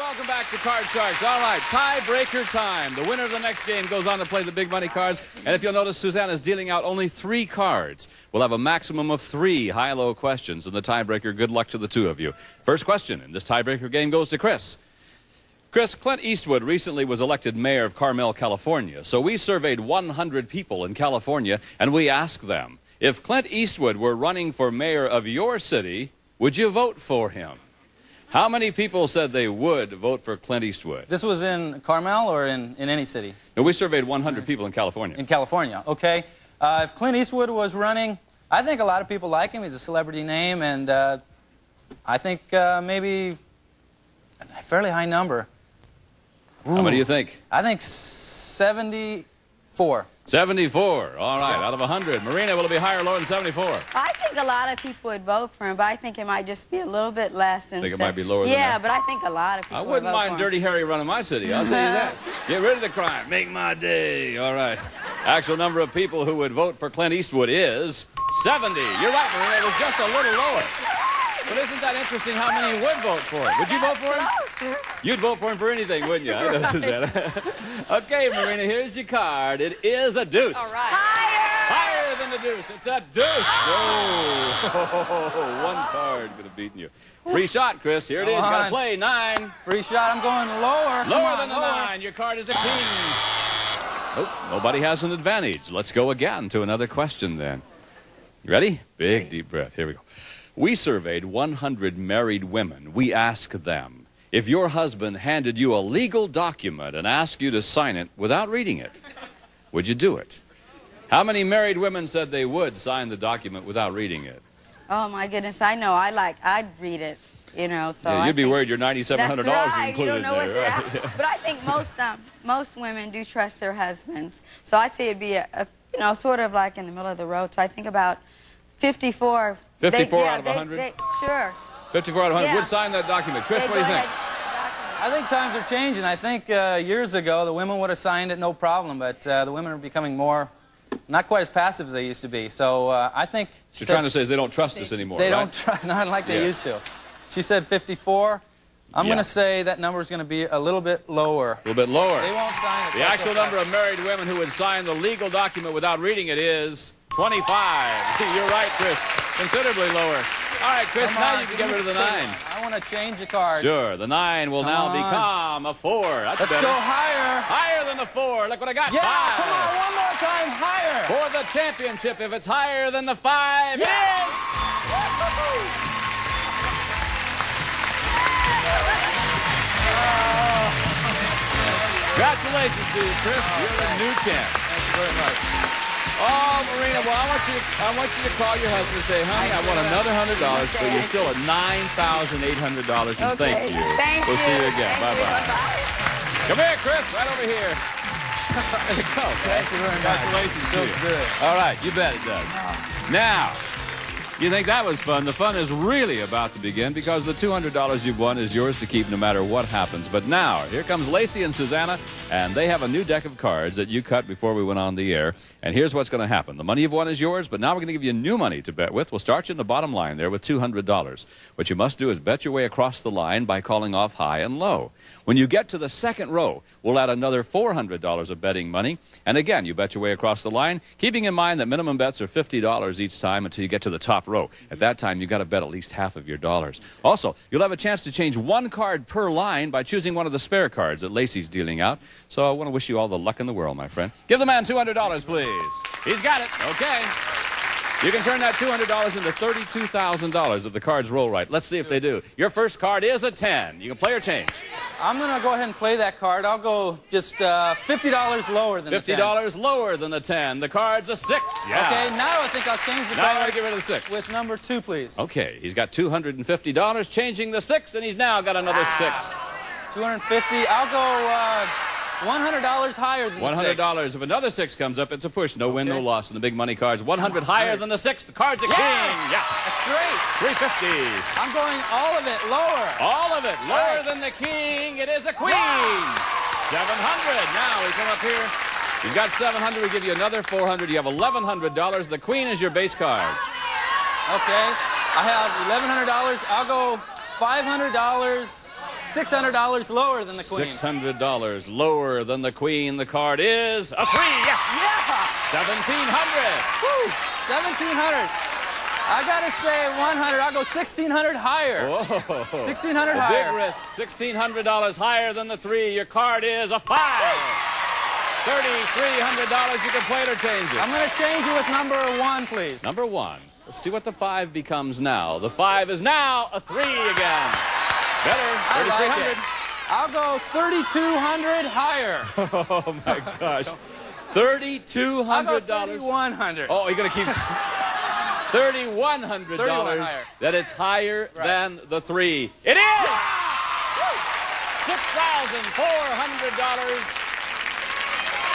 welcome back to Card Sharks. All right, tiebreaker time. The winner of the next game goes on to play the big money cards. And if you'll notice, Susanna's dealing out only 3 cards. We'll have a maximum of 3 high-low questions in the tiebreaker. Good luck to the 2 of you. First question in this tiebreaker game goes to Chris. Chris, Clint Eastwood recently was elected mayor of Carmel, California. So we surveyed 100 people in California, and we asked them, if Clint Eastwood were running for mayor of your city, would you vote for him? How many people said they would vote for Clint Eastwood? This was in Carmel or in any city? No, we surveyed 100 people in California. In California, okay. If Clint Eastwood was running, I think a lot of people like him. He's a celebrity name, and I think maybe a fairly high number. Ooh. How many do you think? I think 74. 74. All right, out of 100. Marina, will it be higher or lower than 74? I think a lot of people would vote for him, but I think it might just be a little bit less than... Think it might be lower than that? Yeah, but I think a lot of people I wouldn't mind Dirty Harry running my city, I'll tell you that. Get rid of the crime. Make my day. All right. Actual number of people who would vote for Clint Eastwood is 70. You're right, Marina. It was just a little lower. But isn't that interesting how many would vote for him? Would you vote for him? You'd vote for him for anything, wouldn't you? I know, Susanna. Okay, Marina, here's your card. It is a deuce. All right. Higher! Higher than the deuce. It's a deuce. Oh, one card could have beaten you. Free shot, Chris. Here it is. You got to play 9. Free shot. I'm going lower. Lower than the 9. Your card is a king. Nope, nobody has an advantage. Let's go again to another question then. You ready? Big, deep breath. Here we go. We surveyed 100 married women. We asked them, if your husband handed you a legal document and asked you to sign it without reading it, would you do it? How many married women said they would sign the document without reading it? Oh, my goodness. I know. I'd read it, you know. So yeah, you'd be worried your $9,700 right. included in there. Right? But I think most women do trust their husbands. So I'd say it'd be, you know, sort of like in the middle of the road. So I think about 54. 54 out of 100? Sure. 54 out of 100 would sign that document. Chris, what do you think? I think times are changing. I think years ago the women would have signed it no problem, but the women are becoming not quite as passive as they used to be. So I think... What you're trying to say is they don't trust us anymore, They don't trust, not like they used to. She said 54. I'm going to say that number is going to be a little bit lower. A little bit lower. They won't sign it. The actual number of married women who would sign the legal document without reading it is 25. You're right, Chris. Considerably lower. All right, Chris, now you can get rid of the 9. I want to change the card. Sure, the 9 will now become a 4. That's Let's better. go higher. Higher than the 4. Look what I got. Yeah, 5. come on, one more time, higher. For the championship, if it's higher than the 5, yes! Congratulations to you, Chris. You're the new champ. Thank you very much. Oh, Marina, well, I want you to call your husband and say, honey, I want another $100, but you're still at $9,800, and thank you. We'll see you again. Bye-bye. Come here, Chris, right over here. There you go. Thank you very much. Congratulations to you. Good. All right, you bet it does. Now, you think that was fun? The fun is really about to begin because the $200 you've won is yours to keep no matter what happens. But now, here comes Lacey and Susanna, and they have a new deck of cards that you cut before we went on the air. And here's what's going to happen. The money you've won is yours, but now we're going to give you new money to bet with. We'll start you in the bottom line there with $200. What you must do is bet your way across the line by calling off high and low. When you get to the second row, we'll add another $400 of betting money. And again, you bet your way across the line, keeping in mind that minimum bets are $50 each time until you get to the top row. At that time, you've got to bet at least half of your dollars. Also, you'll have a chance to change 1 card per line by choosing one of the spare cards that Lacey's dealing out. So I want to wish you all the luck in the world, my friend. Give the man $200, please. He's got it. Okay. You can turn that $200 into $32,000 if the cards roll right. Let's see if they do. Your first card is a 10. You can play or change. I'm going to go ahead and play that card. I'll go just $50 lower than the 10. $50 lower than the 10. The card's a 6. Yeah. Okay, now I think I'll change the Now I card. want to get rid of the 6. With number 2, please. Okay, he's got $250, changing the 6, and he's now got another 6. 250. I'll go $100 higher than the 6. $100. If another 6 comes up, it's a push. No win, no loss in the big money cards. 100 higher than the 6. The card's a king. Yeah. That's great. 350. I'm going all of it lower. All of it lower than the king. It is a queen. 700. Now we come up here. You've got 700. We give you another 400. You have $1,100. The queen is your base card. Okay. I have $1,100. I'll go $500 $600 lower than the queen. $600 lower than the queen. The card is a 3. Yes. Yeah. 1,700. Woo. 1,700. I gotta say 100. I'll go 1,600 higher. Whoa. 1,600 a higher. big risk. $1,600 higher than the 3. Your card is a 5. $3,300. You can play it or change it. I'm gonna change it with number 1, please. Number 1. Let's see what the 5 becomes now. The 5 is now a 3 again. Better. 3,300. I'll go 3,200 higher. Oh my gosh. $3,200. I'll go 3,100. Oh, you're gonna keep $3,100. That it's higher than the 3. It is. $6,400.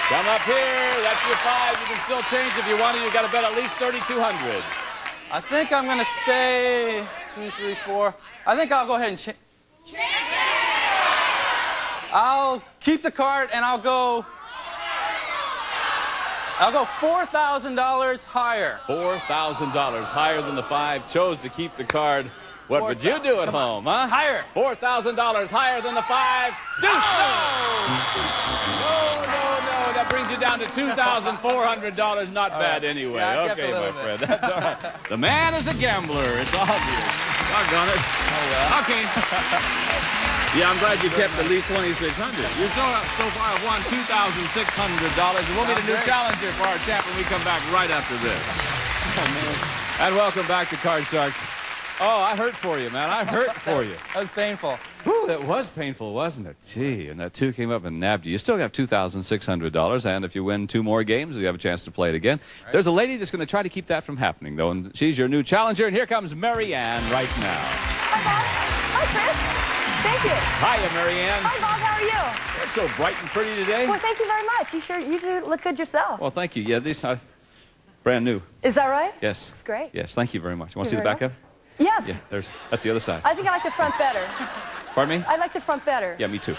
Come up here. That's your 5. You can still change if you want to. You got to bet at least 3,200. I think I'm gonna stay 2, 3, 4. I think I'll go ahead and change. I'll keep the card and I'll go $4,000 higher. $4,000 higher than the 5. Chose to keep the card. What would you do at home, huh? Higher. $4,000 higher than the 5. Deuce! No. That brings you down to $2,400. Not bad anyway. Yeah, okay, my friend. That's all right. The man is a gambler. It's obvious. Doggone it. Oh, well. Okay. Yeah, I'm glad you kept at least $2,600. You so far have won $2,600. And we'll meet a new challenger for our champ when we come back right after this. Oh, man. And welcome back to Card Sharks. Oh, I hurt for you, man. I hurt for you. That was painful. Whew, that was painful, wasn't it? Gee, and that 2 came up and nabbed you. You still have $2,600, and if you win 2 more games, you have a chance to play it again. Right. There's a lady that's going to try to keep that from happening, though, and she's your new challenger, and here comes Mary Ann right now. Hi, Bob. Hi, Chris. Thank you. Hiya, Mary Ann. Hi, Bob. How are you? You're so bright and pretty today. Well, thank you very much. You do look good yourself. Well, thank you. Yeah, these are brand new. Is that right? Yes. That's great. Yes, thank you very much. You want to see the back of it? Yes. Yeah, that's the other side. I think I like the front better. Pardon me? I like the front better. Yeah, me too.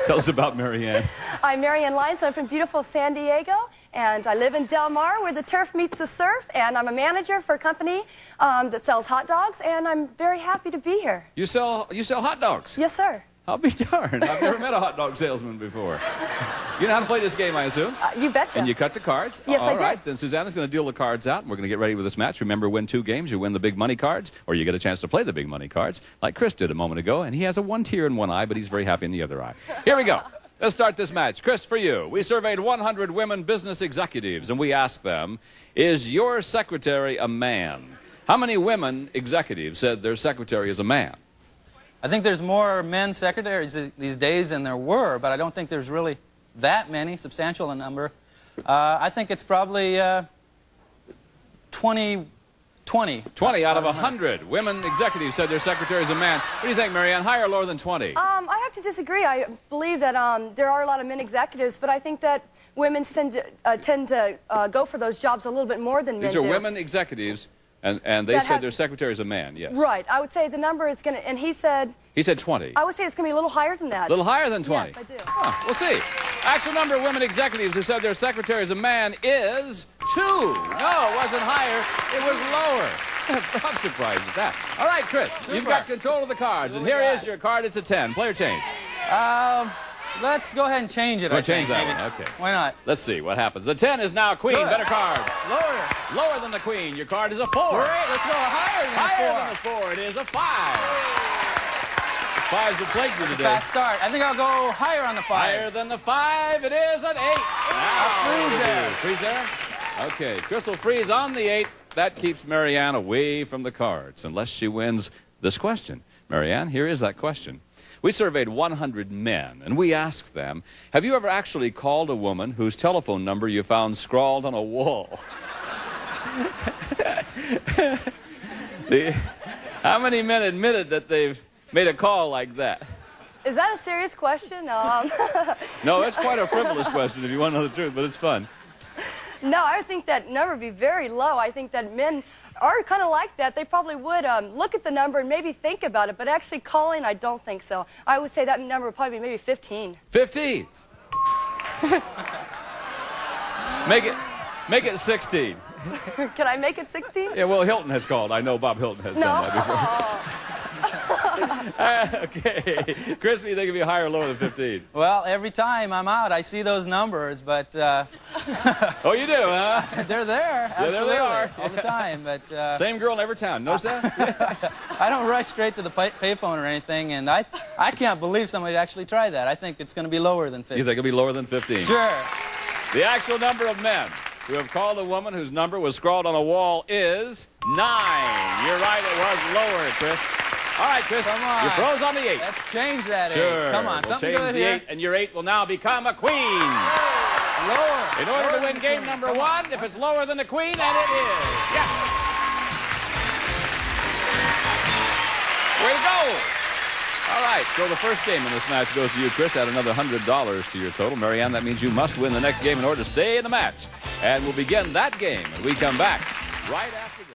Tell us about Mary Ann. I'm Mary Ann Lyons. I'm from beautiful San Diego, and I live in Del Mar where the turf meets the surf, and I'm a manager for a company that sells hot dogs, and I'm very happy to be here. You sell hot dogs? Yes, sir. I'll be darned. I've never met a hot dog salesman before. You know how to play this game, I assume? You betcha. And you cut the cards? Yes, I did. All right, then Susanna's going to deal the cards out, and we're going to get ready with this match. Remember, win 2 games, you win the big money cards, or you get a chance to play the big money cards, like Chris did a moment ago, and he has a 1 tear in one eye, but he's very happy in the other eye. Here we go. Let's start this match. Chris, for you, we surveyed 100 women business executives, and we asked them, is your secretary a man? How many women executives said their secretary is a man? I think there's more men secretaries these days than there were, but I don't think there's really that many, substantial a number. I think it's probably 20 out of 100 women executives said their secretary is a man. What do you think, Mary Ann? Higher or lower than 20? I have to disagree. I believe that there are a lot of men executives, but I think that women tend to go for those jobs a little bit more than men do. These are women executives, and they said their secretary is a man, yes. Right. I would say the number is going to, and he said... He said 20. I would say it's going to be a little higher than that. A little higher than 20? Yes, I do. Huh, we'll see. Actual number of women executives who said their secretary is a man is 2. No, it wasn't higher. It was lower. I'm surprised at that. All right, Chris, you've got control of the cards, and here is your card. It's a 10. Player change. Let's go ahead and change it. We'll change that one. Okay. Why not? Let's see what happens. The 10 is now queen. Good. Better card. Lower. Lower than the queen. Your card is a 4. Great. Let's go higher than the 4. It is a 5. 5's the plague you today. Fast start. I think I'll go higher on the 5. Higher than the 5. It is an 8. Freeze there. Freeze there? Okay. Chris will freeze on the 8. That keeps Mary Ann away from the cards, unless she wins this question. Mary Ann, here is that question. We surveyed 100 men, and we asked them, have you ever actually called a woman whose telephone number you found scrawled on a wall? How many men admitted that they've made a call like that? Is that a serious question? No, it's quite a frivolous question if you want to know the truth, but it's fun. No, I think that number would be very low. I think that men are kind of like that. They probably would look at the number and maybe think about it, but actually calling, I don't think so. I would say that number would probably be maybe 15. 15. Make it 16. Can I make it 16? Yeah, well, Hilton has called. I know Bob Hilton has done that before. Okay. Chris, do you think it'll be higher or lower than 15? Well, every time I'm out, I see those numbers, but... Oh, you do, huh? They're there. Absolutely. There they are. All the time, but... Same girl in every town. Notice that? I don't rush straight to the payphone or anything, and I can't believe somebody actually tried that. I think it's going to be lower than 15. You think it'll be lower than 15? Sure. The actual number of men who have called a woman whose number was scrawled on a wall is 9. You're right, it was lower, Chris. All right, Chris, come on. you froze on the 8. Let's change that 8. Sure. Come on, we'll something change good the here. 8, and your 8 will now become a queen. Lower. In order to win game number 1, if it's lower than the queen, and it is. Yes. Way to go. All right, so the first game in this match goes to you, Chris. Add another $100 to your total. Mary Ann, that means you must win the next game in order to stay in the match. And we'll begin that game when we come back right after this.